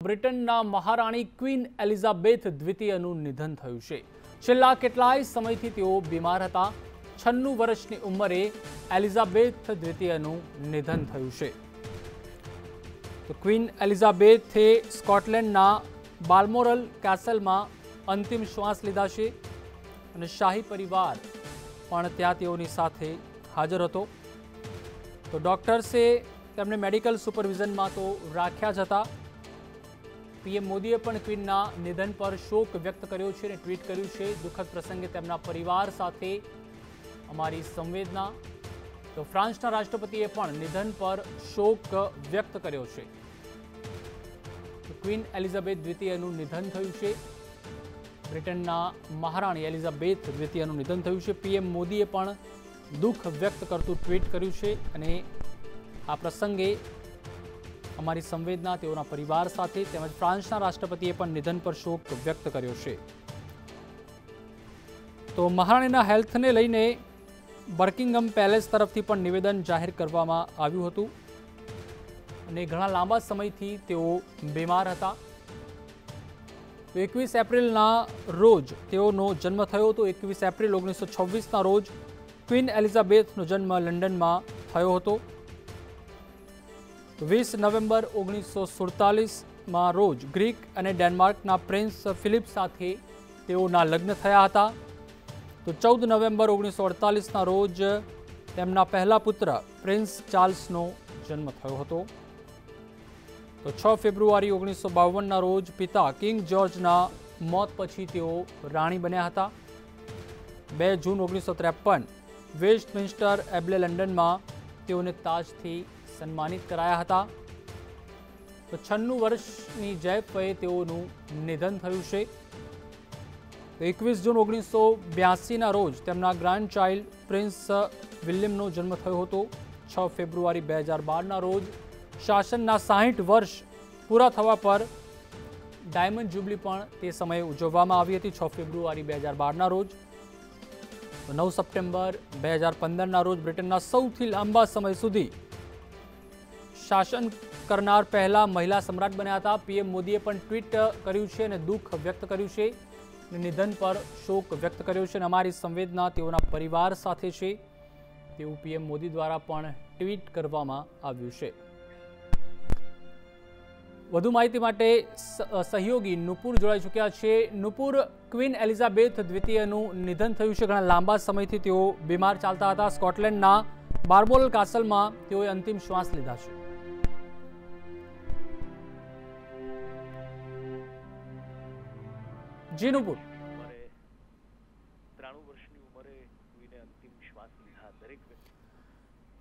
બ્રિટનના મહારાણી queen Elizabeth દ્વિતીયનું નિધન થયું છે। છેલ્લા કેટલાય સમયથી તેઓ બીમાર હતા। 96 વર્ષની ઉંમરે એલિઝાબેથ દ્વિતીયનું નિધન થયું છે। તો ક્વીન એલિઝાબેથે સ્કોટલેન્ડના બાલ્મોરલ કેસલમાં અંતિમ શ્વાસ લીધા છે અને શાહી પરિવાર પણ ત્યાં તેઓની સાથે હાજર હતો। તો ડોક્ટર્સે તેમને મેડિકલ સુપરવિઝનમાં તો રાખ્યા જ હતા। પીએમ મોદીએ પણ ક્વીનના નિધન પર શોક વ્યક્ત કર્યો છે અને ટ્વીટ કર્યું છે, દુઃખદ પ્રસંગે તેમના પરિવાર સાથે અમારી સંવેદના। તો ફ્રાન્સના રાષ્ટ્રપતિએ પણ નિધન પર શોક વ્યક્ત કર્યો છે। ક્વીન એલિઝાબેથ દ્વિતીયનું નિધન થયું છે। બ્રિટનના મહારાણી એલિઝાબેથ દ્વિતીયનું નિધન થયું છે। પીએમ મોદીએ પણ દુઃખ વ્યક્ત કરતું ટ્વીટ કર્યું છે અને આ પ્રસંગે અમારી સંવેદના તેઓના પરિવાર સાથે તેમજ ફ્રાન્સના રાષ્ટ્રપતિએ પણ નિધન પર શોક વ્યક્ત કર્યો છે। તો મહારાણીના હેલ્થને લઈને બર્કિંગમ પેલેસ તરફથી પણ નિવેદન જાહેર કરવામાં આવ્યું હતું અને ઘણા લાંબા સમયથી તેઓ બીમાર હતા। તો 21 એપ્રિલના રોજ તેઓનો જન્મ થયો હતો। 21 એપ્રિલ 1926ના રોજ ક્વીન એલિઝાબેથનો જન્મ લંડનમાં થયો હતો। 20 નવેમ્બર 1947માં રોજ ગ્રીક અને ડેનમાર્કના પ્રિન્સ ફિલિપ સાથે તેઓના લગ્ન થયા હતા। તો 14 નવેમ્બર 1948ના રોજ તેમના પહેલા પુત્ર પ્રિન્સ ચાર્લ્સનો જન્મ થયો હતો। તો 6 ફેબ્રુઆરી 1952ના રોજ પિતા કિંગ જ્યોર્જના મોત પછી તેઓ રાણી બન્યા હતા। 2 જૂન 1953 વેસ્ટમિન્સ્ટર એબ્લે લંડનમાં તેઓને તાજથી સન્માનિત કરાયા હતા। તો 96 વર્ષની જૈફ વયે તેઓનું નિધન થયું છે। 21 જૂન 1982ના રોજ તેમના ગ્રાન્ડ ચાઇલ્ડ પ્રિન્સ વિલિયમનો જન્મ થયો હતો। 6 ફેબ્રુઆરી 2012ના રોજ શાસનના 60 વર્ષ પૂરા થવા પર ડાયમંડ જ્યુબલી પણ તે સમયે ઉજવવામાં આવી હતી। 6 ફેબ્રુઆરી 2012ના રોજ 9 સપ્ટેમ્બર 2015ના રોજ બ્રિટનના સૌથી લાંબા સમય સુધી શાસન કરનાર પહેલા મહિલા સમ્રાટ બન્યા હતા। પીએમ મોદીએ પણ ટ્વીટ કર્યું છે અને દુઃખ વ્યક્ત કર્યું છે અને નિધન પર શોક વ્યક્ત કર્યો છે અને અમારી સંવેદના તેઓના પરિવાર સાથે છે તેવું પીએમ મોદી દ્વારા પણ ટ્વીટ કરવામાં આવ્યું છે। વધુ માહિતી માટે સહયોગી નુપુર જોડાઈ ચૂક્યા છે। નુપુર, ક્વીન એલિઝાબેથ દ્વિતીયનું નિધન થયું છે। ઘણા લાંબા સમયથી તેઓ બીમાર ચાલતા હતા। સ્કોટલેન્ડના બાલ્મોરલ કાસલમાં તેઓએ અંતિમ શ્વાસ લીધા છે। જી નુપુર।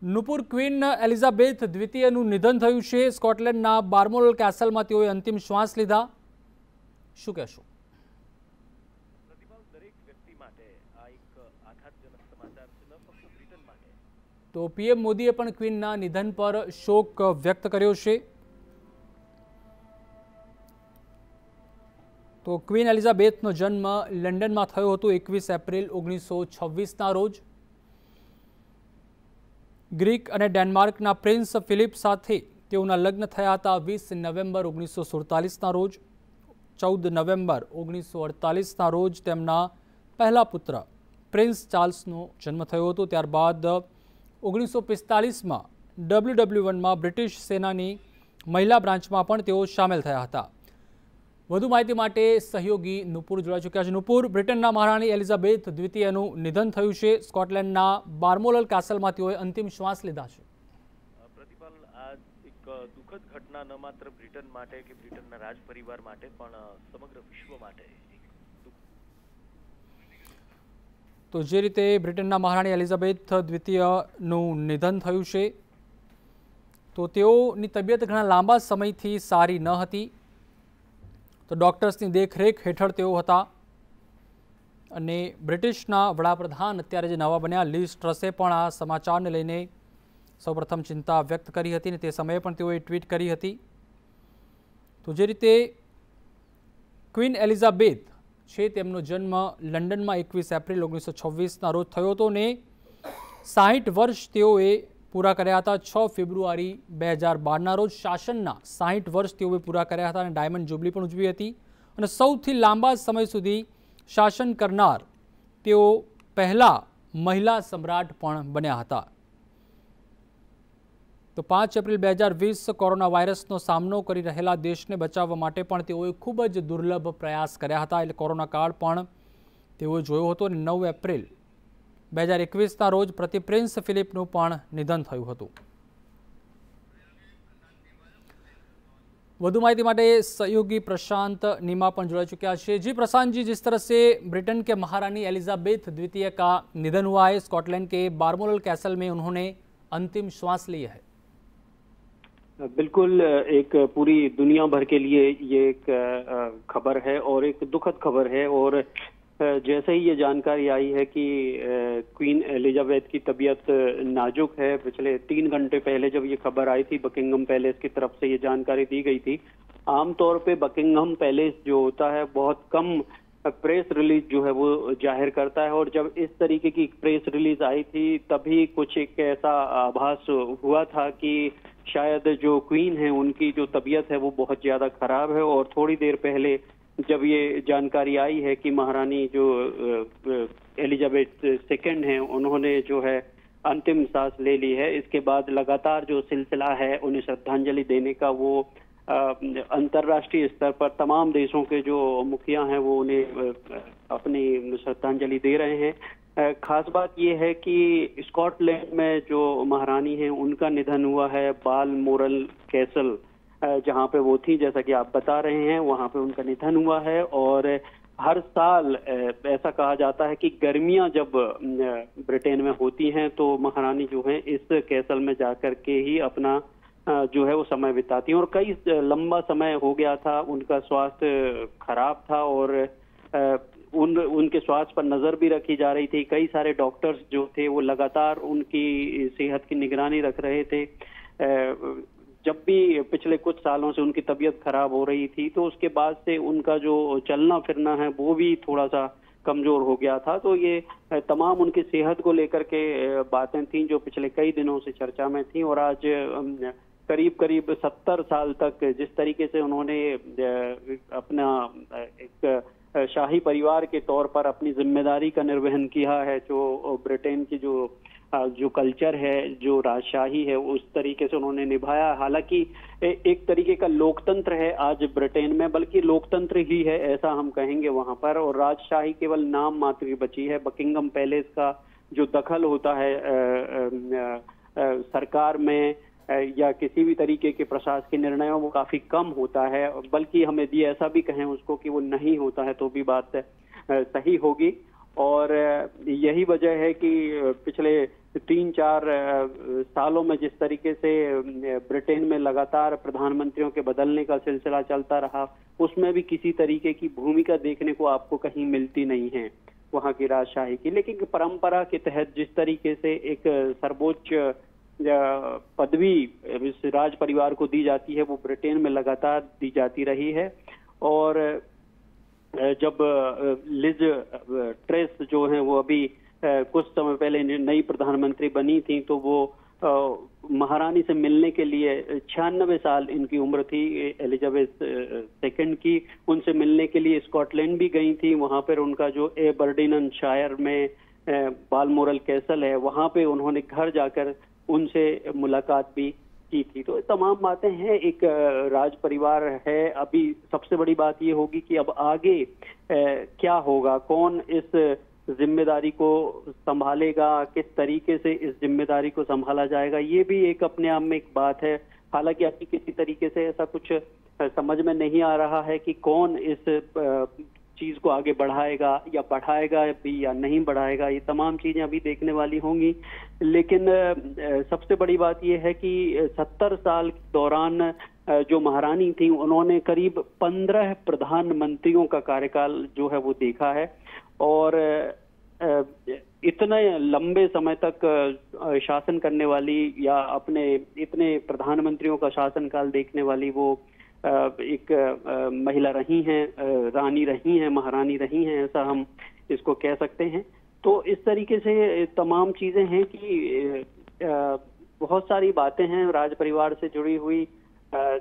નુપુર, ક્વીન એલિઝાબેથ દ્વિતીયનું નિધન થયું છે। સ્કોટલેન્ડના બાલ્મોરલ કેસલમાં તેઓએ અંતિમ શ્વાસ લીધા, શું કહેશો? તો પીએમ મોદીએ પણ ક્વીનના નિધન પર શોક વ્યક્ત કર્યો છે। તો ક્વીન એલિઝાબેથનો જન્મ લંડનમાં થયો હતો 21 એપ્રિલ 1926ના રોજ। ગ્રીક અને ડેનમાર્કના પ્રિન્સ ફિલિપ સાથે તેઓના લગ્ન થયા હતા 20 નવેમ્બર 1947ના રોજ। 14 નવેમ્બર 1948ના રોજ તેમના પહેલા પુત્ર પ્રિન્સ ચાર્લ્સનો જન્મ થયો હતો। ત્યારબાદ 1945માં WW1માં બ્રિટિશ સેનાની મહિલા બ્રાન્ચમાં પણ તેઓ સામેલ થયા હતા। વધુ માહિતી માટે સહયોગી નુપુર જોડાઈ ચૂક્યા છે। નુપુર, બ્રિટનના મહારાણી એલિઝાબેથ દ્વિતીયનું નિધન થયું છે। સ્કોટલેન્ડના બાલ્મોરલ કેસલમાં તેઓએ અંતિમ શ્વાસ લીધા છે। પ્રતિપાલ, આ એક દુઃખદ ઘટના ન માત્ર બ્રિટન માટે કે બ્રિટનના રાજ પરિવાર માટે પણ સમગ્ર વિશ્વ માટે। તો જે રીતે બ્રિટનના મહારાણી એલિઝાબેથ દ્વિતીયનું નિધન થયું છે તો તેઓની તબિયત ઘણા લાંબા સમયથી સારી ન હતી। તો ડૉક્ટર્સની દેખરેખ હેઠળ તેઓ હતા અને બ્રિટિશના વડાપ્રધાન અત્યારે જે નવા બન્યા લીઝ ટ્રસે પણ આ સમાચારને લઈને સૌપ્રથમ ચિંતા વ્યક્ત કરી હતી અને તે સમયે પણ તેઓએ ટ્વીટ કરી હતી। તો જે રીતે ક્વીન એલિઝાબેથ છે તેમનો જન્મ લંડનમાં 21 એપ્રિલ 1926ના રોજ થયો હતો અને 60 વર્ષ તેઓએ પૂરા કર્યા હતા। 6 ફેબ્રુઆરી 2012ના રોજ શાસનના 60 વર્ષ તેઓએ પૂરા કર્યા હતા અને ડાયમંડ જ્યુબલી પણ ઉજવી હતી અને સૌથી લાંબા સમય સુધી શાસન કરનાર તેઓ પહેલા મહિલા સમ્રાટ પણ બન્યા હતા। તો 5 એપ્રિલ 2020 કોરોના વાયરસનો સામનો કરી રહેલા દેશને બચાવવા માટે પણ તેઓએ ખૂબ જ દુર્લભ પ્રયાસ કર્યા હતા। એટલે કોરોના કાળ પણ તેઓએ જોયો હતો અને 9 એપ્રિલ 2021ના રોજ પ્રતિ પ્રિન્સ ફિલિપનું પણ નિધન થયું હતું। વધુ माहिती માટે सहयोगी प्रशांत नीमा પણ जुड़ चुका है। जी प्रशांत जी, जिस तरह से ब्रिटेन के महारानी एलिजाबेथ द्वितीय का निधन हुआ है, स्कॉटलैंड के बालमोरल कैसल में उन्होंने अंतिम श्वास ली है। बिल्कुल, एक पूरी दुनिया भर के लिए ये एक खबर है और एक दुखद खबर है। और जैसे ही ये जानकारी आई है कि क्वीन एलिजाबेथ की तबीयत नाजुक है, पिछले 3 घंटे पहले जब ये खबर आई थी बकिंगम पैलेस की तरफ से ये जानकारी दी गई थी। आमतौर पे बकिंगम पैलेस जो होता है बहुत कम प्रेस रिलीज जो है वो जाहिर करता है, और जब इस तरीके की प्रेस रिलीज आई थी तभी कुछ एक ऐसा आभास हुआ था कि शायद जो क्वीन है उनकी जो तबीयत है वो बहुत ज्यादा खराब है। और थोड़ी देर पहले जब ये जानकारी आई है कि महारानी जो एलिजाबेथ सेकंड हैं उन्होंने जो है अंतिम सांस ले ली है, इसके बाद लगातार जो सिलसिला है उन्हें श्रद्धांजलि देने का वो अंतर्राष्ट्रीय स्तर पर तमाम देशों के जो मुखिया हैं वो उन्हें अपनी श्रद्धांजलि दे रहे हैं। खास बात ये है कि स्कॉटलैंड में जो महारानी हैं उनका निधन हुआ है बालमोरल कैसल, जहां पे वो थी, जैसा कि आप बता रहे हैं, वहां पे उनका निधन हुआ है। और हर साल ऐसा कहा जाता है कि गर्मियां जब ब्रिटेन में होती हैं तो महारानी जो है इस कैसल में जाकर के ही अपना जो है वो समय बिताती हैं। और कई लंबा समय हो गया था, उनका स्वास्थ्य खराब था और उनके स्वास्थ्य पर नजर भी रखी जा रही थी। कई सारे डॉक्टर्स जो थे वो लगातार उनकी सेहत की निगरानी रख रहे थे। जब भी पिछले कुछ सालों से उनकी तबीयत खराब हो रही थी तो उसके बाद से उनका जो चलना फिरना है वो भी थोड़ा सा कमजोर हो गया था। तो ये तमाम उनकी सेहत को लेकर के बातें थीं जो पिछले कई दिनों से चर्चा में थी। और आज करीब करीब 70 साल तक जिस तरीके से उन्होंने अपना एक शाही परिवार के तौर पर अपनी जिम्मेदारी का निर्वहन किया है, जो ब्रिटेन की जो कल्चर है, जो राजशाही है, उस तरीके से उन्होंने निभाया। हालांकि एक तरीके का लोकतंत्र है आज ब्रिटेन में, बल्कि लोकतंत्र ही है ऐसा हम कहेंगे वहां पर, और राजशाही केवल नाम मात्र की बची है। बकिंगम पैलेस का जो दखल होता है सरकार में या किसी भी तरीके के प्रशासकीय निर्णयों वो काफी कम होता है, बल्कि हम यदि ऐसा भी कहें उसको कि वो नहीं होता है तो भी बात सही होगी। और यही वजह है कि पिछले 3-4 सालों में जिस तरीके से ब्रिटेन में लगातार प्रधानमंत्रियों के बदलने का सिलसिला चलता रहा, उसमें भी किसी तरीके की भूमिका देखने को आपको कहीं मिलती नहीं है वहां की राजशाही की। लेकिन परंपरा के तहत जिस तरीके से एक सर्वोच्च पदवी इस राज परिवार को दी जाती है वो ब्रिटेन में लगातार दी जाती रही है। और जब लिज ट्रेस जो है वो अभी कुछ समय पहले नई प्रधानमंत्री बनी थी तो वो महारानी से मिलने के लिए 96 साल इनकी उम्र थी एलिजाबेथ सेकंड की, उनसे मिलने के लिए स्कॉटलैंड भी गई थी। वहां पर उनका जो एबरडीनशायर में बालमोरल कैसल है वहां पे उन्होंने घर जाकर उनसे मुलाकात भी की थी। तो तमाम बातें हैं, एक राज परिवार है। अभी सबसे बड़ी बात ये होगी कि अब आगे क्या होगा, कौन इस जिम्मेदारी को संभालेगा, किस तरीके से इस जिम्मेदारी को संभाला जाएगा, ये भी एक अपने आप में एक बात है। हालांकि अभी किसी तरीके से ऐसा कुछ समझ में नहीं आ रहा है कि कौन इस चीज को आगे बढ़ाएगा या बढ़ाएगा भी या नहीं बढ़ाएगा, ये तमाम चीजें अभी देखने वाली होंगी। लेकिन सबसे बड़ी बात ये है कि 70 साल के दौरान जो महारानी थी उन्होंने करीब 15 प्रधानमंत्रियों का कार्यकाल जो है वो देखा है। और इतने लंबे समय तक शासन करने वाली या अपने इतने प्रधानमंत्रियों का शासनकाल देखने वाली वो एक महिला रही हैं, रानी रही हैं, महारानी रही हैं, ऐसा हम इसको कह सकते हैं। तो इस तरीके से तमाम चीजें हैं कि बहुत सारी बातें हैं राज परिवार से जुड़ी हुई,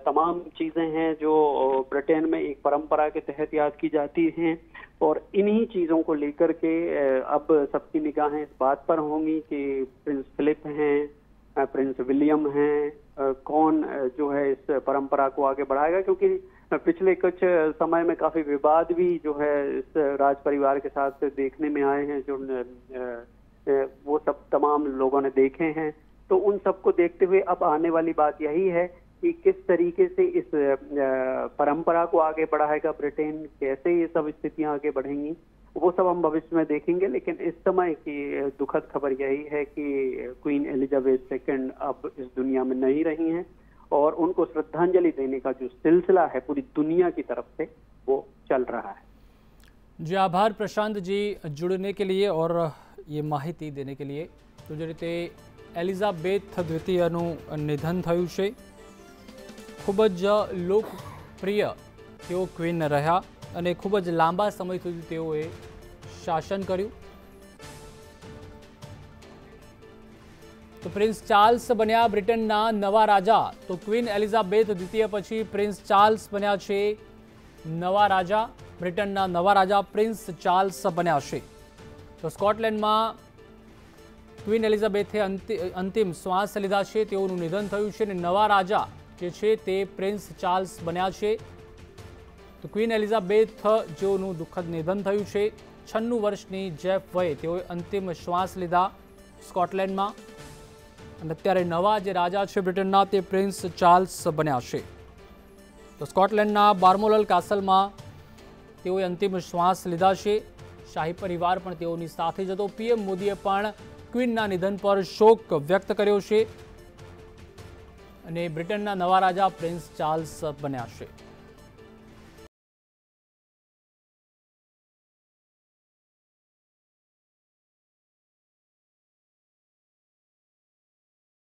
तमाम चीजें हैं जो ब्रिटेन में एक परंपरा के तहत याद की जाती हैं, और इन्हीं चीजों को लेकर के अब सबकी निगाहें इस बात पर होंगी कि प्रिंस फिलिप हैं, प्रिंस विलियम हैं, कौन जो है इस परंपरा को आगे बढ़ाएगा। क्योंकि पिछले कुछ समय में काफी विवाद भी जो है इस राज परिवार के साथ देखने में आए हैं, जो वो सब तमाम लोगों ने देखे हैं। तो उन सबको देखते हुए अब आने वाली बात यही है कि किस तरीके से इस परंपरा को आगे बढ़ाएगा ब्रिटेन, कैसे ये सब स्थितियां आगे बढ़ेंगी, वो सब हम भविष्य में देखेंगे। लेकिन इस समय की दुखद खबर यही है कि क्वीन एलिजाबेथ II अब इस दुनिया में नहीं रही हैं, और उनको श्रद्धांजलि देने का जो सिलसिला है पूरी दुनिया की तरफ से वो चल रहा है। जी आभार प्रशांत जी जुड़ने के लिए और ये माहिती देने के लिए। तो જે રીતે એલિઝાબેથ દ્વિતીયનું નિધન થયું છે, ખૂબ જ લોકપ્રિય તેઓ ક્વીન રહ્યા અને ખૂબ જ લાંબા સમય સુધી તેઓએ શાસન કર્યું। તો પ્રિન્સ ચાર્લ્સ બન્યા બ્રિટનના નવા રાજા। તો ક્વીન એલિઝાબેથ દ્વિતીય પછી પ્રિન્સ ચાર્લ્સ બન્યા છે નવા રાજા। બ્રિટનના નવા રાજા પ્રિન્સ ચાર્લ્સ બન્યા છે। તો સ્કોટલેન્ડમાં ક્વીન એલિઝાબેથે અંતિમ શ્વાસ લીધા છે, તેઓનું નિધન થયું છે અને નવા રાજા જે છે તે પ્રિન્સ ચાર્લ્સ બન્યા છે। તો ક્વીન એલિઝાબેથ જેઓનું દુઃખદ નિધન થયું છે, 96 વર્ષની જેફ વયે તેઓએ અંતિમ શ્વાસ લીધા સ્કોટલેન્ડમાં, અને અત્યારે નવા જે રાજા છે બ્રિટનના તે પ્રિન્સ ચાર્લ્સ બન્યા છે। તો સ્કોટલેન્ડના બાર્મોલલ કાસલમાં તેઓએ અંતિમ શ્વાસ લીધા છે। શાહી પરિવાર પણ તેઓની સાથે જ હતો। પીએમ મોદીએ પણ ક્વીનના નિધન પર શોક વ્યક્ત કર્યો છે અને બ્રિટનના નવા રાજા પ્રિન્સ ચાર્લ્સ બન્યા છે।